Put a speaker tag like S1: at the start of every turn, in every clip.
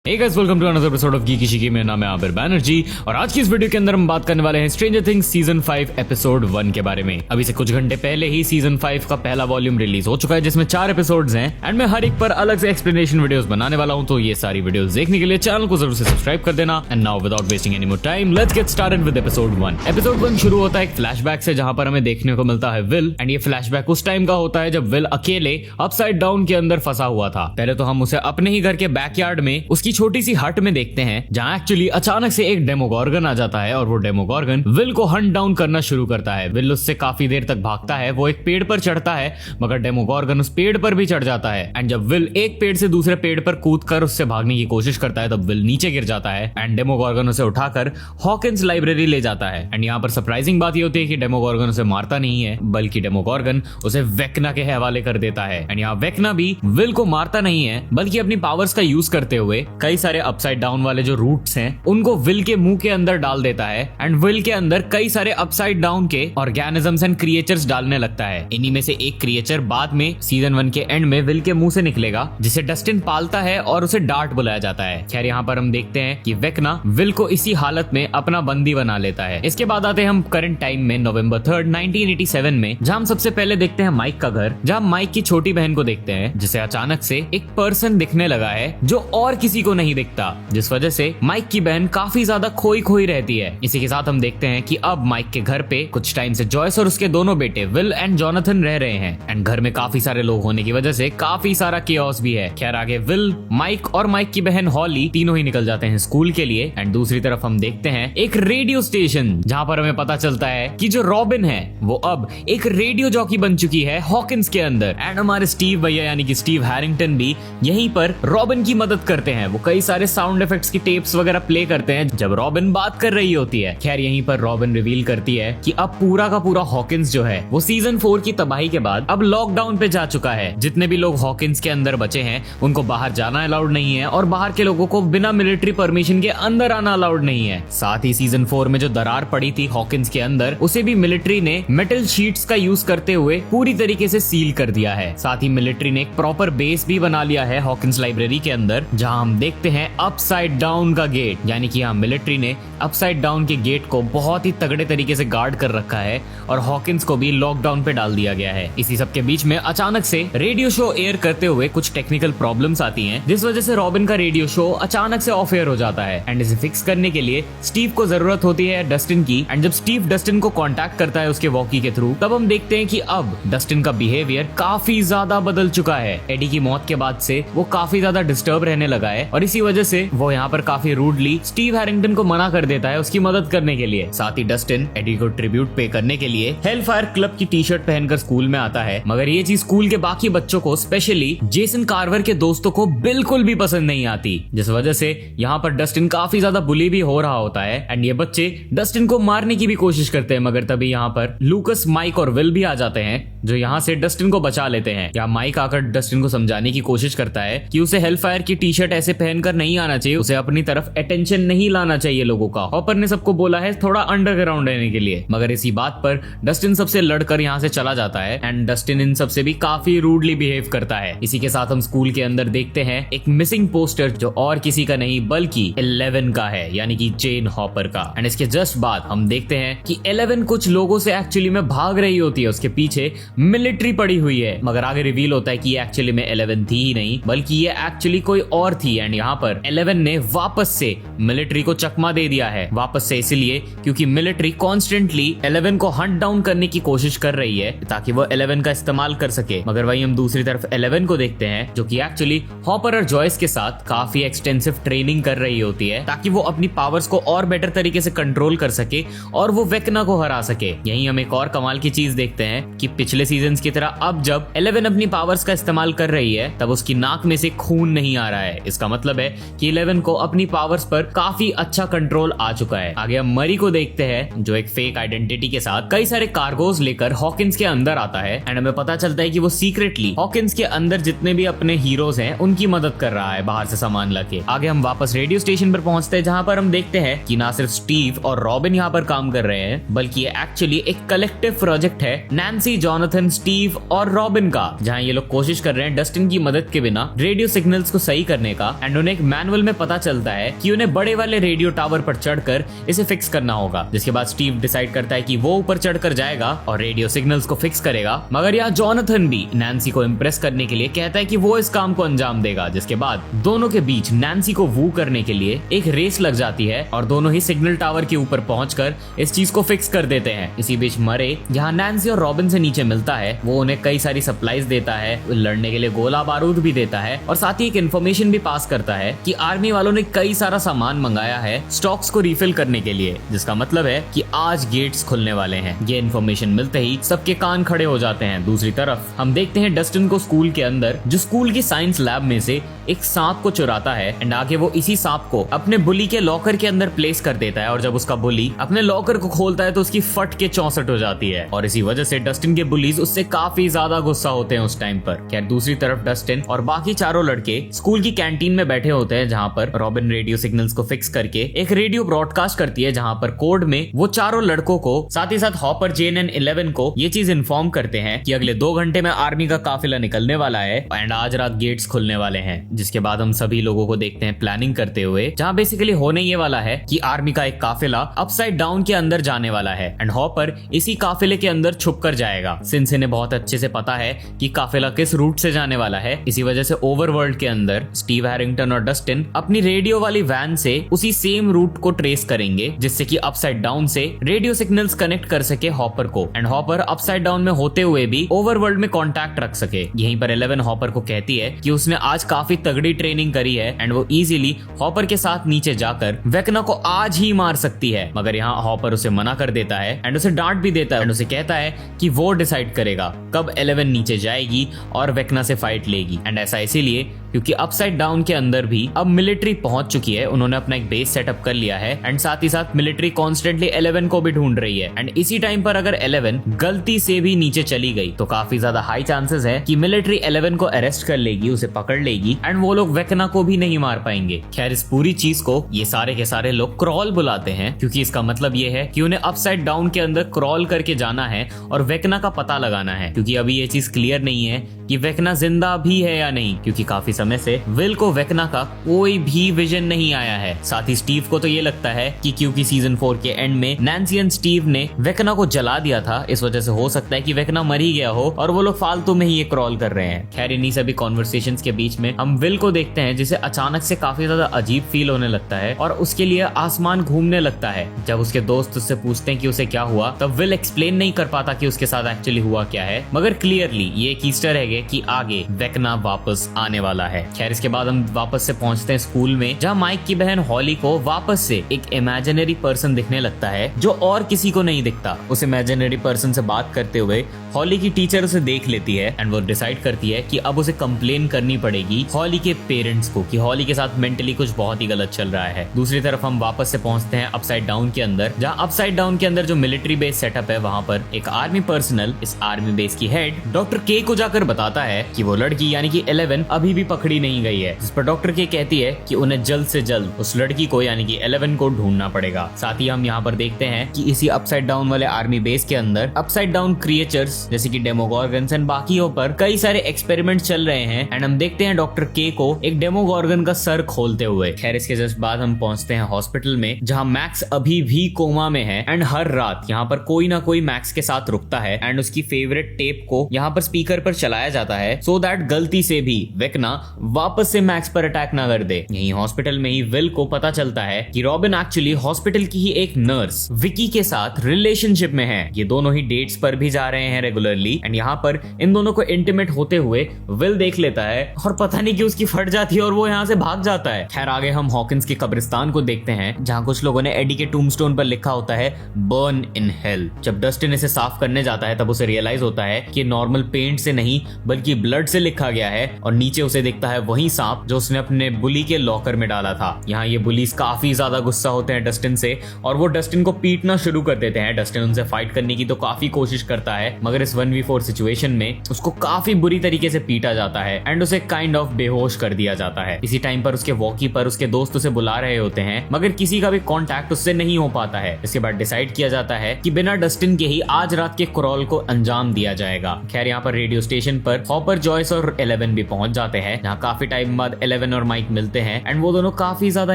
S1: Hey guys, welcome to another episode of Geeky Shiki। मेरा नाम है आबिर बैनर्जी और आज की इस वीडियो के अंदर हम बात करने वाले हैं स्ट्रेंजर थिंग्स सीजन 5 एपिसोड 1 के बारे में। अभी से कुछ घंटे पहले ही सीजन 5 का पहला वॉल्यूम रिलीज हो चुका है जिसमें 4 एपिसोड्स हैं एंड मैं हर एक पर अलग से एक्सप्लेनेशन वीडियोस बनाने वाला हूं, तो ये सारी वीडियोस देखने के लिए चैनल को जरूर से सब्सक्राइब कर देना। And now without wasting any more time let's get started with episode 1। Episode 1 शुरू होता है एक फ्लैशबैक से जहां पर हमें देखने को मिलता है विल एंड ये फ्लैशबैक उस टाइम का होता है जब विल अकेले अपसाइड डाउन के अंदर फंसा हुआ था। पहले तो हम उसे अपने ही घर के बैकयार्ड में उसकी छोटी सी हट में देखते हैं जहां एक्चुअली अचानक से एक डेमोगॉर्गन आ जाता है और वो डेमोगॉर्गन विल को हंट डाउन करना शुरू करता है। विल उससे काफी देर तक भागता है, वो एक पेड़ पर चढ़ता है मगर डेमोगॉर्गन उस पेड़ पर भी चढ़ जाता है एंड जब विल एक पेड़ से दूसरे पेड़ पर कूदकर उससे भागने की कोशिश करता है तब विल नीचे गिर जाता है एंड डेमोगॉर्गन उसे उठाकर हॉकिंस लाइब्रेरी ले जाता है। एंड यहाँ पर सरप्राइजिंग बात ये होती है कि डेमोगॉर्गन उसे मारता नहीं है बल्कि डेमोगॉर्गन उसे वेक्ना के हवाले कर देता है एंड यहाँ वेक्ना भी विल को मारता नहीं है बल्कि अपनी पावर्स का यूज करते हुए कई सारे अपसाइड डाउन वाले जो रूट्स हैं उनको विल के मुंह के अंदर डाल देता है एंड विल के अंदर कई सारे अपसाइड डाउन के ऑर्गेनिजम्स एंड क्रिएचर्स डालने लगता है। इन्हीं में से एक क्रिएचर बाद में सीजन 1 के एंड में विल के मुंह से निकलेगा जिसे डस्टिन पालता है और उसे डार्ट बुलाया जाता है। खैर यहाँ पर हम देखते हैं कि वेक्ना विल को इसी हालत में अपना बंदी बना लेता है। इसके बाद आते हैं हम करंट टाइम में नवंबर 3, 1987 में, जहां हम सबसे पहले देखते हैं माइक का घर, जहां माइक की छोटी बहन को देखते हैं जिसे अचानक से एक पर्सन दिखने लगा है जो और किसी को नहीं दिखता, जिस वजह से माइक की बहन काफी ज्यादा खोई खोई रहती है। इसी के साथ हम देखते हैं कि अब माइक के घर पे कुछ टाइम से जॉयस और उसके दोनों बेटे विल एंड जोनाथन रह रहे हैं एंड घर में काफी सारे लोग होने की वजह से काफी सारा केओस भी है। खैर आगे विल, माइक और माइक की बहन हॉली तीनों ही निकल जाते हैं स्कूल के लिए एंड दूसरी तरफ हम देखते हैं एक रेडियो स्टेशन जहां पर हमें पता चलता है कि जो रॉबिन है वो अब एक रेडियो जॉकी बन चुकी है हॉकिंस के अंदर एंड हमारे स्टीव भैया यानी कि स्टीव हैरिंगटन भी यहीं पर रॉबिन की मदद करते हैं। वो कई सारे साउंड इफेक्ट्स की टेप्स वगैरह प्ले करते हैं जब रॉबिन बात कर रही होती है। खैर यहीं पर रॉबिन रिवील करती है कि अब पूरा का पूरा हॉकिंस जो है वो सीजन 4 की तबाही के बाद अब लॉकडाउन पे जा चुका है। जितने भी लोग हॉकिंस के अंदर बचे हैं उनको बाहर जाना अलाउड नहीं है और बाहर के लोगों को बिना मिलिट्री परमिशन के अंदर आना अलाउड नहीं है। साथ ही सीजन 4 में जो दरार पड़ी थी हॉकिंस के अंदर उसे भी मिलिट्री ने मेटल शीट्स का यूज करते हुए पूरी तरीके से सील कर दिया है। साथ ही मिलिट्री ने एक प्रॉपर बेस भी बना लिया है हॉकिंस लाइब्रेरी के अंदर जहां हम देखते हैं अपसाइड डाउन का गेट, यानी कि यहाँ मिलिट्री ने अपसाइड डाउन के गेट को बहुत ही तगड़े तरीके से गार्ड कर रखा है और हॉकिंस को भी लॉकडाउन पे डाल दिया गया है। इसी सब के बीच में अचानक से रेडियो शो एयर करते हुए कुछ टेक्निकल प्रॉब्लम्स आती हैं जिस वजह से रॉबिन का रेडियो शो अचानक से ऑफ एयर हो जाता है एंड इसे फिक्स करने के लिए स्टीव को जरूरत होती है डस्टिन की एंड जब स्टीव डस्टिन को कांटेक्ट करता है उसके वॉकी के थ्रू तब हम देखते हैं कि अब डस्टिन का बिहेवियर काफी ज्यादा बदल चुका है। एडी की मौत के बाद से वो काफी ज्यादा डिस्टर्ब रहने लगा है और इसी वजह से वो यहाँ पर काफी रूडली स्टीव हैरिंगटन को मना कर देता है उसकी मदद करने के लिए। साथ ही डस्टिन एडी को ट्रिब्यूट पे करने के लिए हेलफायर क्लब की टी शर्ट पहनकर स्कूल में आता है मगर ये चीज स्कूल के बाकी बच्चों को स्पेशली जेसन कार्वर के दोस्तों को बिल्कुल भी पसंद नहीं आती, जिस वजह से यहाँ पर डस्टिन काफी ज्यादा बुली भी हो रहा होता है एंड ये बच्चे डस्टिन को मारने की भी कोशिश करते हैं मगर तभी यहाँ पर लूकस, माइक और विल भी आ जाते हैं जो यहाँ से डस्टिन को बचा लेते हैं। या माइक आकर डस्टिन को समझाने की कोशिश करता है कि उसे हेलफायर की टी शर्ट ऐसे पहनकर नहीं आना चाहिए, उसे अपनी तरफ अटेंशन नहीं लाना चाहिए लोगों का। हॉपर ने सबको बोला है थोड़ा अंडरग्राउंड रहने के लिए मगर इसी बात पर डस्टिन सबसे लड़कर यहाँ से चला जाता है एंड डस्टिन इन सबसे भी काफी रूडली बिहेव करता है। इसी के साथ हम स्कूल के अंदर देखते हैं एक मिसिंग पोस्टर जो और किसी का नहीं बल्कि 11 का है, यानी कि जेन हॉपर का। एंड इसके जस्ट बाद हम देखते हैं कि 11 कुछ लोगों से एक्चुअली में भाग रही होती है, उसके पीछे मिलिट्री पड़ी हुई है मगर आगे रिवील होता है कि ये एक्चुअली में 11 थी ही नहीं बल्कि ये एक्चुअली कोई और थी एंड यहाँ पर 11 ने वापस से मिलिट्री को चकमा दे दिया है। वापस से इसलिए क्योंकि मिलिट्री कॉन्स्टेंटली 11 को हंट डाउन करने की कोशिश कर रही है ताकि वो 11 का इस्तेमाल कर सके। मगर वहीं हम दूसरी तरफ 11 को देखते हैं जो कि एक्चुअली हॉपर और जॉयस के साथ काफी एक्सटेंसिव ट्रेनिंग कर रही होती है ताकि वो अपनी पावर्स को और बेटर तरीके से कंट्रोल कर सके और वो वेक्ना को हरा सके। यहीं हम एक और कमाल की चीज देखते हैं कि पिछले सीजन्स की तरह अब जब 11 अपनी पावर्स का इस्तेमाल कर रही है तब उसकी नाक में से खून नहीं आ रहा है। इसका मतलब है कि 11 को अपनी पावर्स पर काफी अच्छा कंट्रोल आ चुका है। आगे हम मरी को देखते हैं जो एक फेक आइडेंटिटी के साथ कई सारे कार्गोज लेकर हॉकिंस के अंदर आता है एंड हमें पता चलता है कि वो सीक्रेटली हॉकिंस के अंदर जितने भी अपने हीरोज हैं उनकी मदद कर रहा है बाहर से सामान लाके। आगे हम वापस रेडियो स्टेशन पर पहुंचते हैं जहां पर हम देखते हैं कि ना सिर्फ स्टीव और रॉबिन यहाँ पर काम कर रहे हैं बल्कि ये एक्चुअली एक कलेक्टिव प्रोजेक्ट है नैन्सी, जोनाथन, स्टीव और रॉबिन का, जहां ये लोग कोशिश कर रहे हैं डस्टिन की मदद के बिना रेडियो सिग्नल्स को सही करने का एंड एंड उन्हें एक मैनुअल में पता चलता है कि उन्हें बड़े वाले रेडियो टावर पर चढ़कर इसे फिक्स करना होगा। जिसके बाद स्टीव डिसाइड करता है कि वो ऊपर चढ़कर जाएगा और रेडियो सिग्नल्स को फिक्स करेगा। मगर यहाँ जॉनथन भी नैन्सी को इम्प्रेस करने के लिए कहता है कि वो इस काम को अंजाम देगा। जिसके बाद दोनों के बीच नैन्सी को वू करने के लिए एक रेस लग जाती है और दोनों ही सिग्नल टावर के ऊपर पहुंचकर इस चीज को फिक्स कर देते हैं। इसी बीच मरे जहाँ नैन्सी और रॉबिन से नीचे मिलता है, वो उन्हें कई सारी सप्लाईज देता है, लड़ने के लिए गोला बारूद भी देता है और साथ ही एक इन्फॉर्मेशन भी पास करता है कि आर्मी वालों ने कई सारा सामान मंगाया है स्टॉक्स को रिफिल करने के लिए, जिसका मतलब है कि आज गेट्स खुलने वाले हैं। ये इन्फॉर्मेशन मिलते ही सबके कान खड़े हो जाते हैं। दूसरी तरफ हम देखते हैं डस्टिन को स्कूल के अंदर, जो स्कूल की साइंस लैब में से एक सांप को चुराता है एंड आगे वो इसी सांप को अपने बुली के लॉकर के अंदर प्लेस कर देता है। और जब उसका बुली अपने लॉकर को खोलता है तो उसकी फट के 64 हो जाती है और इसी वजह से डस्टिन के बुलीज उससे काफी ज्यादा गुस्सा होते हैं उस टाइम पर। खैर दूसरी तरफ डस्टिन और बाकी चारों लड़के स्कूल की कैंटीन में बैठे होते हैं, जहाँ पर रॉबिन रेडियो सिग्नल्स को फिक्स करके एक रेडियो ब्रॉडकास्ट करती है, जहाँ पर कोड में वो चारों लड़कों को साथ ही साथ हॉपर, जेन एंड 11 को ये चीज इन्फॉर्म करते हैं कि अगले 2 घंटे में आर्मी का काफिला निकलने वाला है एंड आज रात गेट्स खुलने वाले हैं। जिसके बाद हम सभी लोगों को देखते हैं प्लानिंग करते हुए, जहाँ बेसिकली होने ये वाला है कि आर्मी का एक काफिला अपसाइड डाउन के अंदर जाने वाला है एंड हॉपर इसी काफिले के अंदर छुप कर जाएगा। सिंस इन्हें बहुत अच्छे से पता है कि काफिला किस रूट से जाने वाला है, इसी वजह से ओवरवर्ल्ड के अंदर स्टीव हैरिंगटन और डस्टिन अपनी रेडियो वाली वैन से उसी सेम रूट को ट्रेस करेंगे, जिससे कि अपसाइड डाउन से रेडियो सिग्नल्स कनेक्ट कर सके हॉपर को एंड हॉपर अपसाइड डाउन में होते हुए भी ओवरवर्ल्ड में कांटेक्ट रख सके। यहीं पर 11 हॉपर को कहती है कि उसने आज काफी तगड़ी ट्रेनिंग करी है एंड वो इजीली हॉपर के साथ नीचे जाकर वेकना को आज ही मार सकती है। मगर यहाँ हॉपर उसे मना कर देता है एंड उसे डांट भी देता है एंड उसे कहता है कि वो डिसाइड करेगा कब 11 नीचे जाएगी और वेकना से फाइट लेगी। एंड ऐसा इसीलिए क्योंकि अपसाइड डाउन के अंदर भी अब मिलिट्री पहुंच चुकी है, उन्होंने अपना एक बेस सेटअप कर लिया है एंड साथ ही साथ मिलिट्री कॉन्स्टेंटली 11 को भी ढूंढ रही है। एंड इसी टाइम पर अगर 11 गलती से भी नीचे चली गई तो काफी ज्यादा हाई चांसेस है कि मिलिट्री 11 को अरेस्ट कर लेगी, उसे पकड़ लेगी एंड वो लोग वेकना को भी नहीं मार पाएंगे। खैर इस पूरी चीज को ये सारे के सारे लोग क्रॉल बुलाते हैं, क्योंकि इसका मतलब ये है कि उन्हें अपसाइड डाउन के अंदर क्रॉल करके जाना है और वेकना का पता लगाना है, क्योंकि अभी ये चीज क्लियर नहीं है कि वेकना जिंदा भी है या नहीं, क्योंकि काफी समय से विल को वेकना का कोई भी विजन नहीं आया है। साथ ही स्टीव को तो ये लगता है कि क्योंकि सीजन 4 के एंड में नैन्सी एंड स्टीव ने वेकना को जला दिया था, इस वजह से हो सकता है कि वेकना मर ही गया हो और वो लोग फालतू में ही ये क्रॉल कर रहे हैं। खैर इन्हीं सभी कॉन्वर्सेशंस के बीच में हम विल को देखते हैं, जिसे अचानक से काफी ज्यादा अजीब फील होने लगता है और उसके लिए आसमान घूमने लगता है। जब उसके दोस्त उससे पूछते हैं कि उसे क्या हुआ, तब विल एक्सप्लेन नहीं कर पाता कि उसके साथ एक्चुअली हुआ क्या है, मगर क्लियरली ये एक ईस्टर एग है कि आगे वेकना वापस आने वाला है। खैर इसके बाद हम वापस से पहुंचते हैं स्कूल में, जहां माइक की बहन हॉली को वापस से एक इमेजिनरी पर्सन दिखने लगता है जो और किसी को नहीं दिखता। उस इमेजिनरी पर्सन से बात करते हुए हॉली की टीचर उसे देख लेती है एंड वो डिसाइड करती है कि अब उसे कंप्लेन करनी पड़ेगी हॉली के पेरेंट्स को कि हॉली के साथ मेंटली कुछ बहुत ही गलत चल रहा है। दूसरी तरफ हम वापस से पहुंचते हैं अपसाइड डाउन के अंदर, जहां अपसाइड डाउन के अंदर जो मिलिट्री बेस सेटअप है, वहां पर एक आर्मी पर्सनल इस आर्मी बेस की हेड डॉक्टर के को जाकर बताता है कि वो लड़की यानी कि 11 अभी भी पकड़ी नहीं गई है, जिस पर डॉक्टर के कहती है कि उन्हें जल्द से जल्द उस लड़की को यानी कि 11 को ढूंढना पड़ेगा। साथ ही हम यहाँ पर देखते हैं कि इसी अपसाइड डाउन वाले आर्मी बेस के अंदर अपसाइड डाउन क्रिएचर्स जैसे कि डेमोगॉर्गन्स एंड बाकियों पर कई सारे एक्सपेरिमेंट चल रहे हैं एंड हम देखते हैं डॉक्टर के को एक डेमोगॉर्गन का सर खोलते हुए। खैर इसके जस्ट बाद हम पहुंचते हैं हॉस्पिटल में, जहां मैक्स अभी भी कोमा में है एंड हर रात यहाँ पर कोई ना कोई मैक्स के साथ रुकता है एंड उसकी फेवरेट टेप को यहाँ पर स्पीकर पर चलाया जाता है सो दैट गलती से भी वेकना वापस से मैक्स पर अटैक ना कर दे। यही हॉस्पिटल में ही विल को पता चलता है कि रॉबिन एक्चुअली हॉस्पिटल की ही एक नर्स विकी के साथ रिलेशनशिप में है। ये दोनों ही डेट्स पर भी जा रहे हैं रेगुलरली एंड यहाँ पर इन दोनों को इंटीमेट होते हुए विल देख लेता है और पता नहीं क्यों उसकी फट जाती है और वो यहाँ से भाग जाता है। खैर आगे हम हॉकिंस के कब्रिस्तान को देखते हैं, जहाँ कुछ लोगों ने एडी के टूमस्टोन पर लिखा होता है बर्न इन हेल। जब डस्टिन इसे साफ करने जाता है तब उसे रियलाइज होता है कि नॉर्मल पेंट से नहीं बल्कि ब्लड से लिखा गया है और नीचे उसे दिखता है वही सांप जो उसने अपने बुली के लॉकर में डाला था। यहाँ ये बुलीज काफी ज्यादा गुस्सा होते हैं डस्टिन से और वो डस्टिन को पीटना शुरू कर देते हैं। डस्टिन उनसे फाइट करने की तो काफी कोशिश करता है, मगर इस 1v4 सिचुएशन में उसको काफी बुरी तरीके से पीटा जाता है एंड उसे काइंड ऑफ बेहोश कर दिया जाता है। इसी टाइम पर उसके वॉकी पर उसके दोस्त उसे बुला रहे होते हैं, मगर किसी का भी कॉन्टैक्ट उससे नहीं हो पाता है। इसके बाद डिसाइड किया जाता है कि बिना डस्टिन के ही आज रात के क्रॉल को अंजाम दिया जाएगा। खैर यहाँ पर रेडियो स्टेशन पर हॉपर, जॉयस और 11 भी पहुंच जाते हैं जहाँ काफी टाइम बाद 11 और माइक मिलते हैं एंड वो दोनों काफी ज्यादा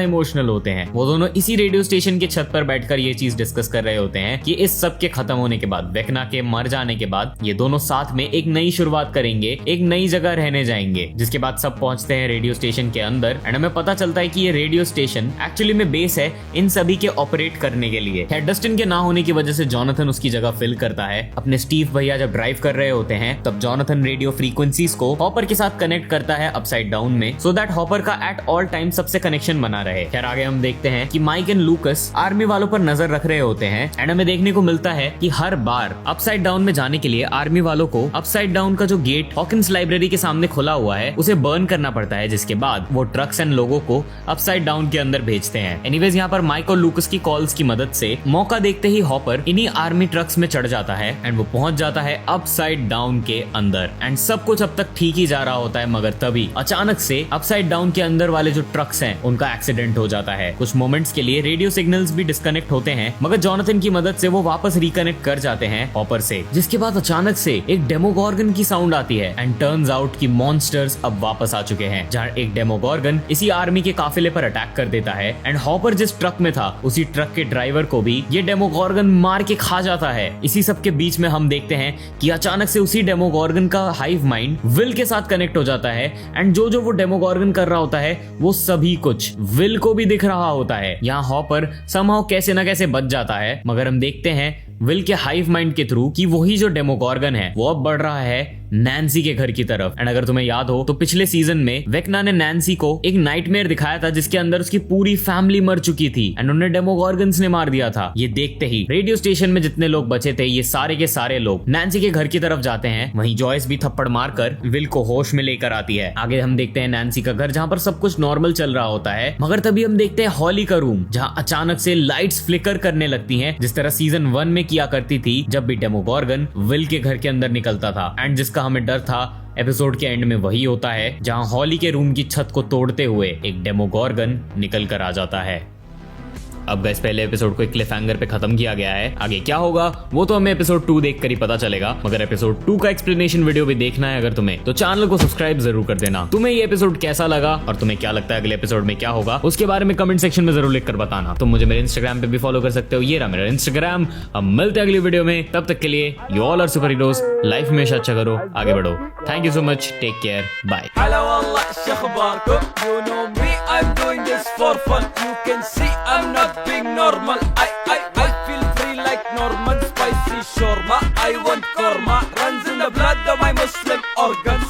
S1: इमोशनल होते हैं। वो दोनों इसी रेडियो स्टेशन के छत पर बैठकर ये चीज डिस्कस कर रहे होते हैं कि इस सब के खत्म होने के बाद, वेकना के मर जाने के बाद, ये दोनों साथ में एक नई शुरुआत करेंगे, एक नई जगह रहने जाएंगे। जिसके बाद सब पहुंचते हैं रेडियो स्टेशन के अंदर एंड हमें पता चलता है कि ये रेडियो स्टेशन एक्चुअली में बेस है इन सभी के ऑपरेट करने के लिए। डस्टिन के ना होने की वजह से जॉनथन उसकी जगह फिल करता है। अपने स्टीव भैया जब ड्राइव कर रहे होते हैं तब जॉनथन रेडियो फ्रीक्वेंसीज को हॉपर के साथ कनेक्ट करता है अपसाइड डाउन में, सो दैट हॉपर का एट ऑल टाइम सबसे कनेक्शन बना रहे। खैर आगे हम देखते हैं कि माइक एंड लूकस आर्मी वालों पर नजर रख रहे होते हैं एंड हमें देखने को मिलता है कि हर बार अपसाइड डाउन में जाने के लिए आर्मी वालों को अपसाइड डाउन का जो गेट हॉकिंस लाइब्रेरी के सामने खुला हुआ है उसे बर्न करना पड़ता है, जिसके बाद वो ट्रक्स एंड लोगों को अपसाइड डाउन के अंदर भेजते हैं। एनीवेज यहाँ पर माइक और लूकस की कॉल्स की मदद से मौका देखते ही हॉपर इन्हीं आर्मी ट्रक्स में चढ़ जाता है एंड वो पहुंच जाता है अपसाइड डाउन के अंदर एंड सब कुछ अब तक ठीक ही जा रहा होता है, मगर तभी अचानक से अपसाइड डाउन के अंदर वाले जो ट्रक्स हैं उनका एक्सीडेंट हो जाता है। कुछ मोमेंट्स के लिए रेडियो सिग्नल्स भी डिस्कनेक्ट होते हैं, मगर जॉनथन की मदद से वो वापस रिकनेक्ट कर जाते हैं हॉपर से। जिसके बाद अचानक से एक डेमोगॉर्गन की साउंड आती है एंड टर्न्स आउट कि मॉन्स्टर्स अब वापस आ चुके हैं, जहाँ एक डेमोगॉर्गन इसी आर्मी के काफिले पर अटैक कर देता है एंड हॉपर जिस ट्रक में था उसी ट्रक के ड्राइवर को भी ये डेमोगॉर्गन मार के खा जाता है। इसी सब के बीच में हम देखते हैं कि अचानक से उसी डेमोगॉर्गन का हाइव माइंड विल के साथ कनेक्ट हो जाता है एंड जो जो वो डेमोगॉर्गन कर रहा होता है वो सभी कुछ विल को भी दिख रहा होता है। यहाँ हॉपर समहाउ कैसे ना कैसे बच जाता है, मगर हम देखते हैं विल के हाइव माइंड के थ्रू कि वही जो डेमोगॉर्गन है वो अब बढ़ रहा है नैन्सी के घर की तरफ। एंड अगर तुम्हें याद हो तो पिछले सीजन में वेकना ने नैन्सी को एक नाइटमेयर दिखाया था जिसके अंदर उसकी पूरी फैमिली मर चुकी थी एंड उन्हें डेमोगॉर्गन्स ने मार दिया था। ये देखते ही रेडियो स्टेशन में जितने लोग बचे थे ये सारे के सारे लोग नैन्सी के घर की तरफ जाते हैं। वहीं जॉयस भी थप्पड़ मारकर विल को होश में लेकर आती है। आगे हम देखते हैं नैन्सी का घर जहाँ पर सब कुछ नॉर्मल चल रहा होता है, मगर तभी हम देखते हैं हॉली का रूम जहाँ अचानक से लाइट्स फ्लिकर करने लगती हैं, जिस तरह सीजन 1 में किया करती थी जब भी डेमोगॉर्गन विल के घर के अंदर निकलता था। एंड जिसका हमें डर था एपिसोड के एंड में वही होता है, जहां हॉली के रूम की छत को तोड़ते हुए एक डेमोगॉर्गन निकल कर आ जाता है। अब गाइस पहले एपिसोड को एक क्लिफ हैंगर पे खत्म किया गया है, आगे क्या होगा वो तो हमें एपिसोड 2 देखकर ही पता चलेगा, मगर एपिसोड 2 का एक्सप्लेनेशन वीडियो भी देखना है अगर तुम्हें, तो चैनल को सब्सक्राइब जरूर कर देना। तुम्हें ये एपिसोड कैसा लगा और तुम्हें क्या लगता है अगले एपिसोड में क्या होगा उसके बारे में कमेंट सेक्शन में जरूर लिखकर बताना। तुम मुझे मेरे इंस्टाग्राम पे भी फॉलो कर सकते हो, ये रहा मेरा इंस्टाग्राम। अब मिलते हैं अगली वीडियो में, तब तक के लिए you all are super heroes, life में हमेशा अच्छा करो, आगे बढ़ो। Thank you so much, take care, bye.
S2: I feel free like Norman, spicy shawarma. I want korma, runs in the blood of my Muslim organs.